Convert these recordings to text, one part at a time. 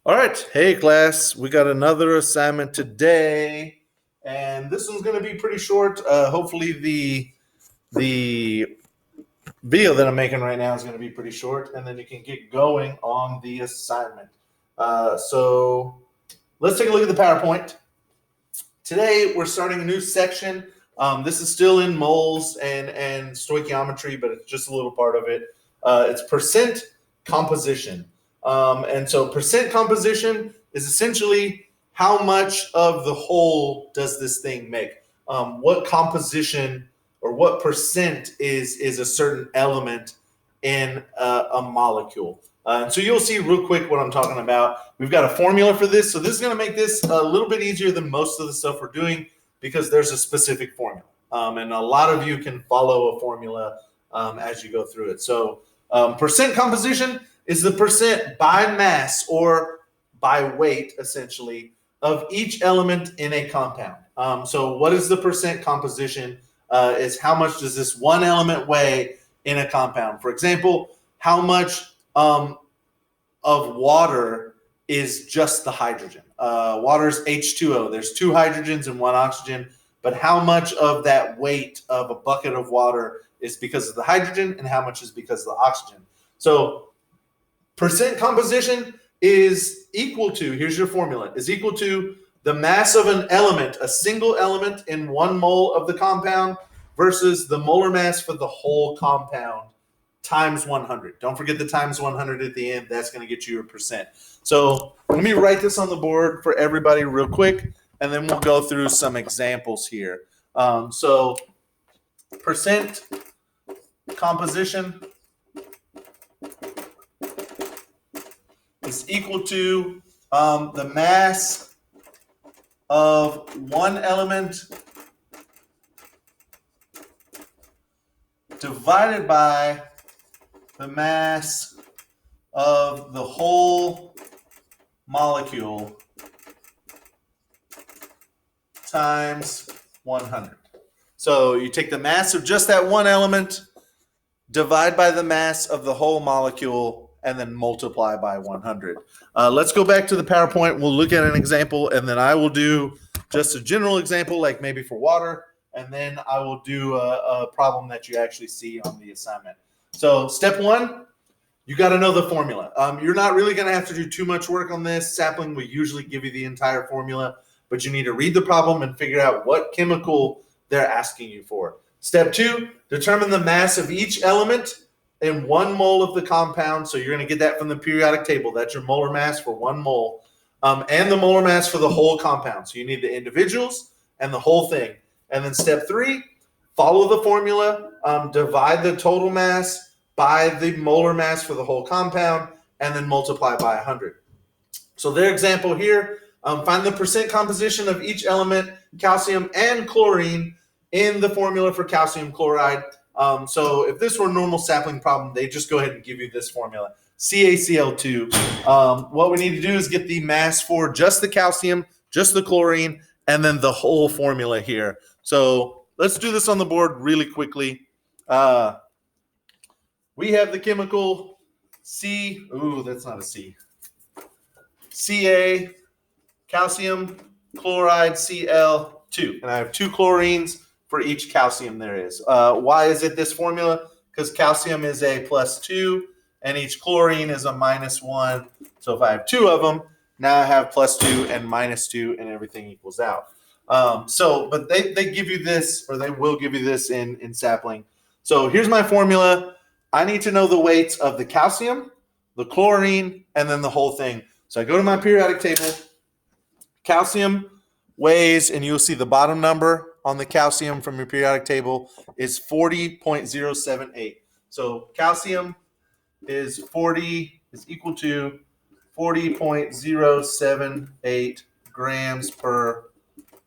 All right. Hey, class. We got another assignment today, and this one's going to be pretty short. Hopefully, the video that I'm making right now is going to be pretty short, and then you can get going on the assignment. So let's take a look at the PowerPoint. Today, we're starting a new section. This is still in moles and stoichiometry, but it's just a little part of it. It's percent composition. And so percent composition is essentially how much of the whole does this thing make? What composition or what percent is a certain element in a molecule? And so you'll see real quick what I'm talking about. We've got a formula for this. So this is going to make this a little bit easier than most of the stuff we're doing because there's a specific formula. And a lot of you can follow a formula as you go through it. So percent composition is the percent by mass or by weight, essentially, of each element in a compound. So what is the percent composition? Is how much does this one element weigh in a compound? For example, how much of water is just the hydrogen? Water is H2O. There's two hydrogens and one oxygen. But how much of that weight of a bucket of water is because of the hydrogen and how much is because of the oxygen? So percent composition is equal to, here's your formula, is equal to the mass of an element, a single element in 1 mole of the compound versus the molar mass for the whole compound times 100. Don't forget the times 100 at the end. That's going to get you your percent. So let me write this on the board for everybody real quick, and then we'll go through some examples here. So percent composition is equal to the mass of one element divided by the mass of the whole molecule times 100. So you take the mass of just that one element, divide by the mass of the whole molecule, and then multiply by 100. Let's go back to the PowerPoint. We'll look at an example, and then I will do just a general example, like maybe for water, and then I will do a problem that you actually see on the assignment. So step one, you got to know the formula. You're not really going to have to do too much work on this. Sapling will usually give you the entire formula, but you need to read the problem and figure out what chemical they're asking you for. Step two, determine the mass of each element in 1 mole of the compound. So you're going to get that from the periodic table. That's your molar mass for 1 mole, and the molar mass for the whole compound. So you need the individuals and the whole thing. And then step three, follow the formula, divide the total mass by the molar mass for the whole compound, and then multiply by 100. So their example here, find the percent composition of each element, calcium and chlorine, in the formula for calcium chloride. So if this were a normal sapling problem, they just go ahead and give you this formula, CaCl2. What we need to do is get the mass for just the calcium, just the chlorine, and then the whole formula here. So let's do this on the board really quickly. We have the chemical C. Ooh, that's not a C. Ca, calcium chloride, Cl2. And I have 2 chlorines for each calcium there is. Why is it this formula? Because calcium is a +2 and each chlorine is a -1. So if I have 2 of them, now I have +2 and -2 and everything equals out. But they give you this, or they will give you this in sapling. So here's my formula. I need to know the weights of the calcium, the chlorine, and then the whole thing. So I go to my periodic table. Calcium weighs, and you'll see the bottom number on the calcium from your periodic table is 40.078. So calcium is equal to 40.078 grams per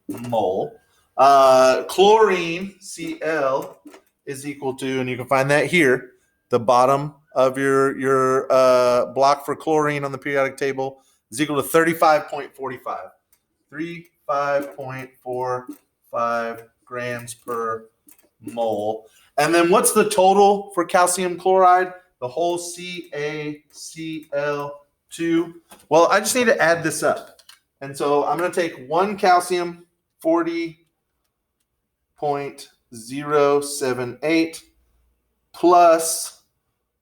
mole. Chlorine, Cl, is equal to, and you can find that here, the bottom of your block for chlorine on the periodic table is equal to 35.45. 35.45 grams per mole. And then what's the total for calcium chloride? The whole CaCl2 2. Well, I just need to add this up. And so I'm going to take 1 calcium, 40.078, plus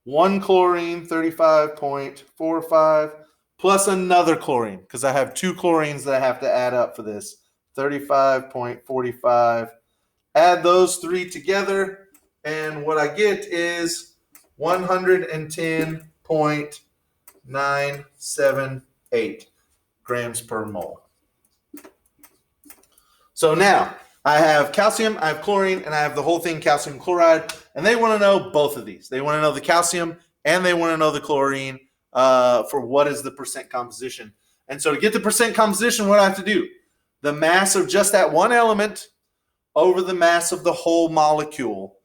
1 chlorine, 35.45, plus another chlorine, because I have 2 chlorines that I have to add up for this, 35.45. Add those 3 together, and what I get is 110.978 grams per mole. So now I have calcium, I have chlorine, and I have the whole thing calcium chloride, and they want to know both of these. They want to know the calcium and they want to know the chlorine for what is the percent composition. And so to get the percent composition, what do I have to do? The mass of just that one element over the mass of the whole molecule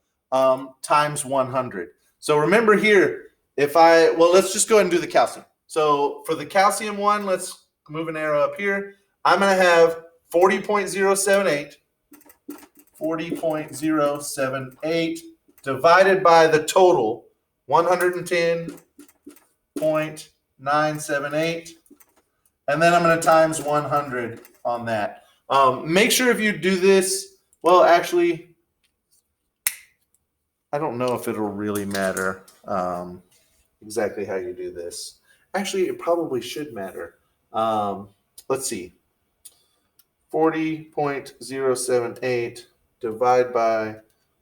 times 100. So remember here, let's just go ahead and do the calcium. So for the calcium one, let's move an arrow up here. I'm going to have 40.078 divided by the total, 110.978. And then I'm going to times 100 on that. Make sure if you do this, well, actually, I don't know if it'll really matter exactly how you do this. Actually, it probably should matter. Let's see. 40.078 divided by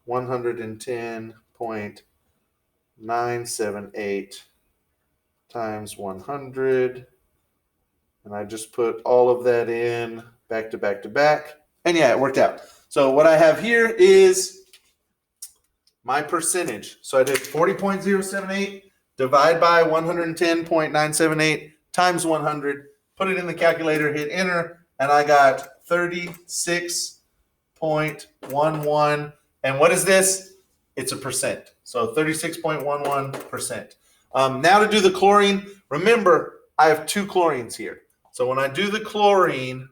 110.978 times 100. And I just put all of that in back to back to back. And yeah, it worked out. So what I have here is my percentage. So I did 40.078 divide by 110.978 times 100. Put it in the calculator, hit enter, and I got 36.11. And what is this? It's a percent. So 36.11%. Now to do the chlorine, remember, I have 2 chlorines here. So when I do the chlorine,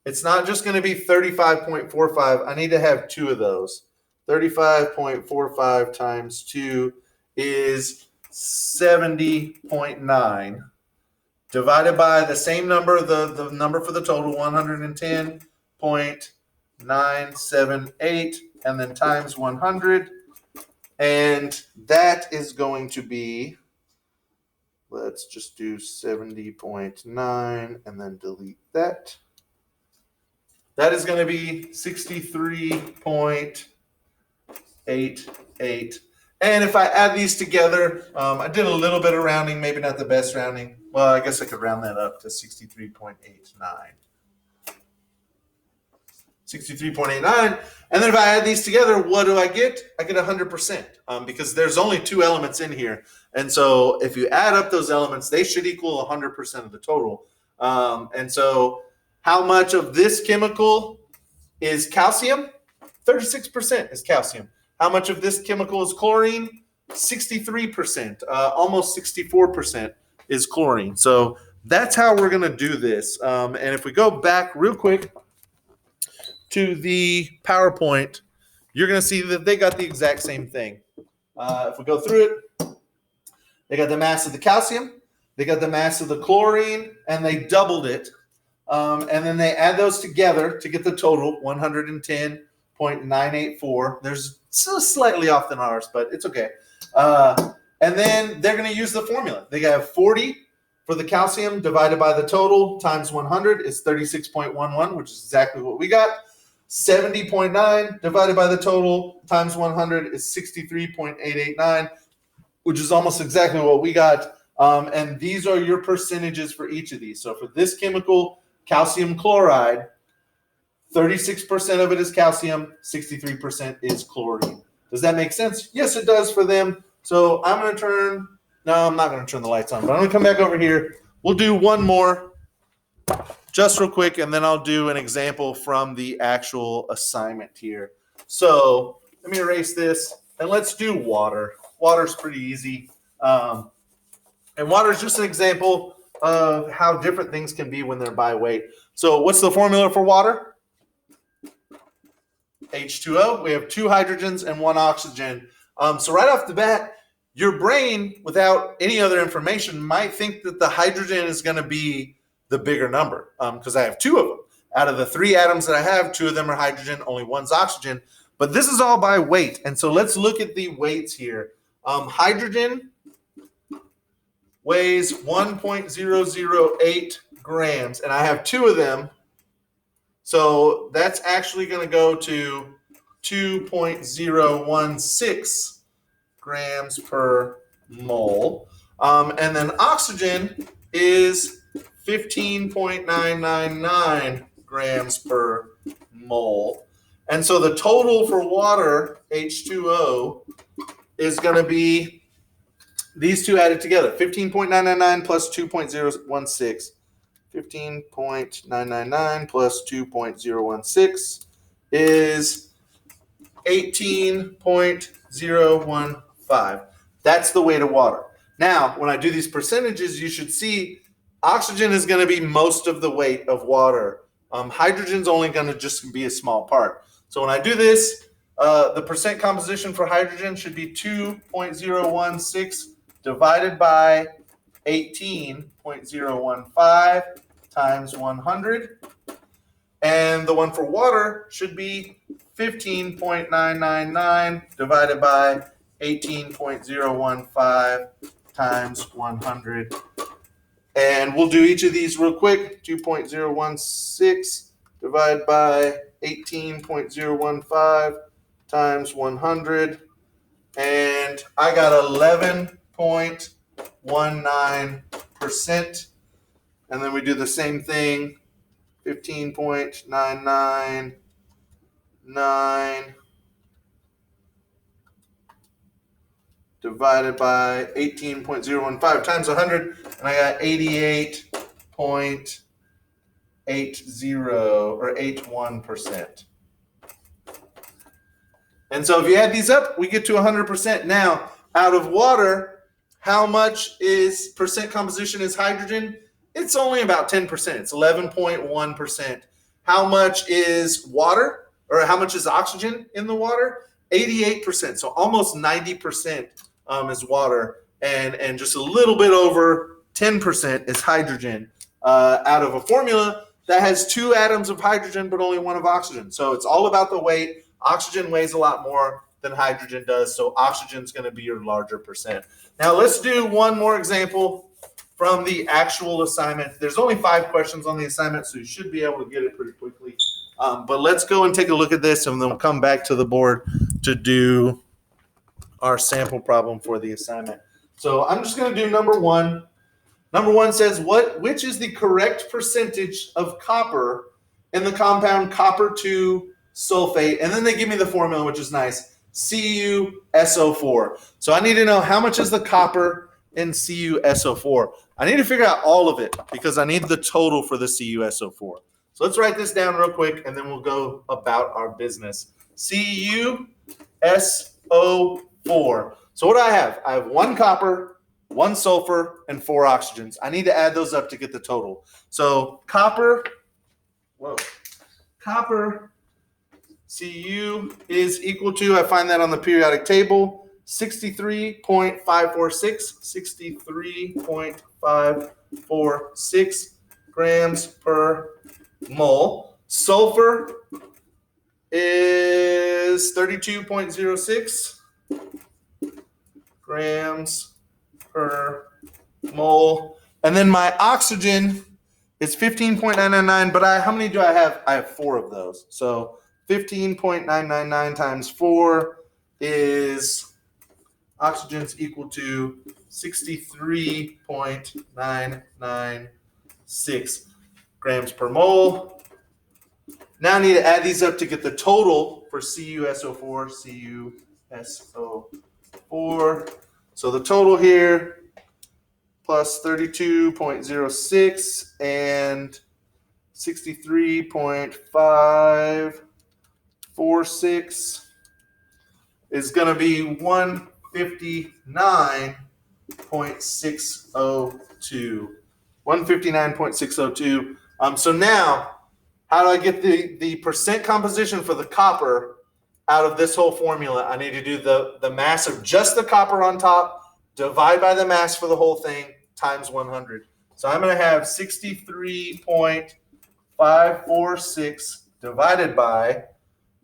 it's not just going to be 35.45. I need to have 2 of those. 35.45 times 2 is 70.9. Divided by the same number, the number for the total, 110.978, and then times 100. And that is going to be, let's just do 70.9 and then delete that. That is going to be 63.88. And if I add these together, I did a little bit of rounding, maybe not the best rounding. Well, I guess I could round that up to 63.89. 63.89. And then if I add these together, what do I get? I get 100% because there's only 2 elements in here. And so if you add up those elements, they should equal 100% of the total. And so how much of this chemical is calcium? 36% is calcium. How much of this chemical is chlorine? 63%, almost 64% is chlorine. So that's how we're going to do this. And if we go back real quick to the PowerPoint, you're going to see that they got the exact same thing. If we go through it, they got the mass of the calcium, they got the mass of the chlorine, and they doubled it. And then they add those together to get the total, 110.984. There's slightly off than ours, but it's okay. And then they're going to use the formula. They have 40 for the calcium divided by the total times 100 is 36.11, which is exactly what we got. 70.9 divided by the total times 100 is 63.889, which is almost exactly what we got. And these are your percentages for each of these. So for this chemical, calcium chloride, 36% of it is calcium, 63% is chlorine. Does that make sense? Yes, it does for them. So I'm going to I'm not going to turn the lights on, but I'm going to come back over here. We'll do one more just real quick, and then I'll do an example from the actual assignment here. So let me erase this, and let's do water. Water's pretty easy. And water is just an example of how different things can be when they're by weight. So what's the formula for water? H2O. We have 2 hydrogens and 1 oxygen. So right off the bat, Your brain, without any other information, might think that the hydrogen is going to be the bigger number because I have two of them. Out of the three atoms that I have, two of them are hydrogen, only one's oxygen. But this is all by weight. And so let's look at the weights here. Hydrogen weighs 1.008 grams, and I have two of them. So that's actually going to go to 2.016 grams per mole. And then oxygen is 15.999 grams per mole. And so the total for water, H2O, is going to be these two added together, 15.999 plus 2.016. 15.999 plus 2.016 is 18.015. That's the weight of water. Now, when I do these percentages, you should see oxygen is going to be most of the weight of water. Hydrogen's only going to just be a small part. So when I do this, the percent composition for hydrogen should be 2.016 divided by 18.015 times 100. And the one for water should be 15.999 divided by 18.015 times 100. And we'll do each of these real quick. 2.016 divided by 18.015 times 100. And I got 11.19%. And then we do the same thing. 15.999 divided by 18.015 times 100, and I got 88.80 or 81%. And so if you add these up, we get to 100%. Now, out of water, how much is percent composition is hydrogen? It's only about 10%. It's 11.1%. How much is water, or how much is oxygen in the water? 88%. So almost 90% is water, and just a little bit over 10% is hydrogen out of a formula that has two atoms of hydrogen but only one of oxygen. So it's all about the weight. Oxygen weighs a lot more than hydrogen does, so oxygen's going to be your larger percent. Now let's do one more example from the actual assignment. There's only 5 questions on the assignment, so you should be able to get it pretty quickly. But let's go and take a look at this, and then we'll come back to the board to do our sample problem for the assignment. So I'm just going to do number 1. Number 1 says, which is the correct percentage of copper in the compound copper 2 sulfate? And then they give me the formula, which is nice, CuSO4. So I need to know how much is the copper in CuSO4. I need to figure out all of it because I need the total for the CuSO4. So let's write this down real quick, and then we'll go about our business. CuSO4. So what do I have? I have 1 copper, 1 sulfur, and 4 oxygens. I need to add those up to get the total. So copper Cu is equal to, I find that on the periodic table, 63.546 grams per mole. Sulfur is 32.06 grams per mole. And then my oxygen is 15.999, but how many do I have? I have 4 of those. So 15.999 times 4 is oxygen's equal to 63.996 grams per mole. Now I need to add these up to get the total for CuSO4. So the total here plus 32.06 and 63.546 is going to be 159.602. 159.602. So now, how do I get the percent composition for the copper out of this whole formula? I need to do the mass of just the copper on top divide by the mass for the whole thing, times 100. So I'm going to have 63.546 divided by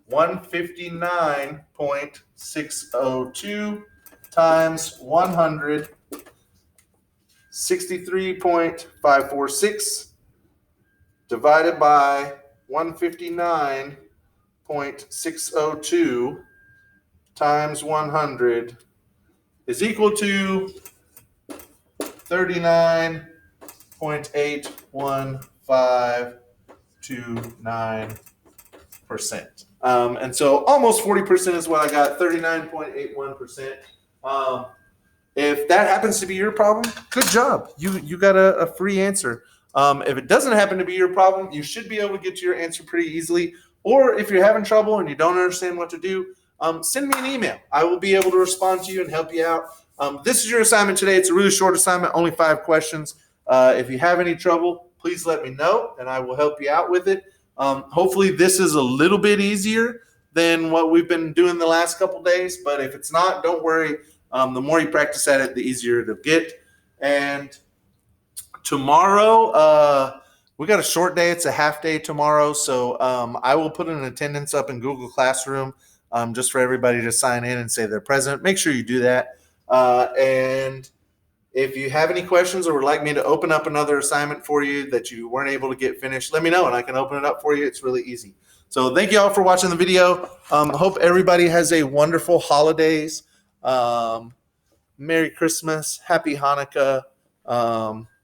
159.602 times 100. 63.546 divided by 159.602 times 100 is equal to 39.81529%. And so almost 40% is what I got, 39.81%. If that happens to be your problem, good job. You got a free answer. If it doesn't happen to be your problem, you should be able to get to your answer pretty easily. Or if you're having trouble and you don't understand what to do, send me an email. I will be able to respond to you and help you out. This is your assignment today. It's a really short assignment, only 5 questions. If you have any trouble, please let me know, and I will help you out with it. Hopefully this is a little bit easier than what we've been doing the last couple days, but if it's not, don't worry. The more you practice at it, the easier it'll get. And tomorrow, we got a short day. It's a half day tomorrow. So I will put an attendance up in Google Classroom just for everybody to sign in and say they're present. Make sure you do that. And if you have any questions or would like me to open up another assignment for you that you weren't able to get finished, let me know and I can open it up for you. It's really easy. So thank you all for watching the video. Hope everybody has a wonderful holidays. Merry Christmas, Happy Hanukkah,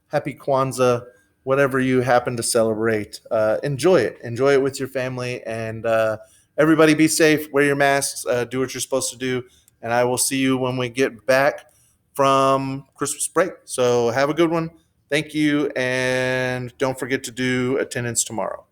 Happy Kwanzaa, whatever you happen to celebrate. Enjoy it with your family, and everybody be safe, wear your masks, do what you're supposed to do, and I will see you when we get back from Christmas break. So have a good one. Thank you, and don't forget to do attendance tomorrow.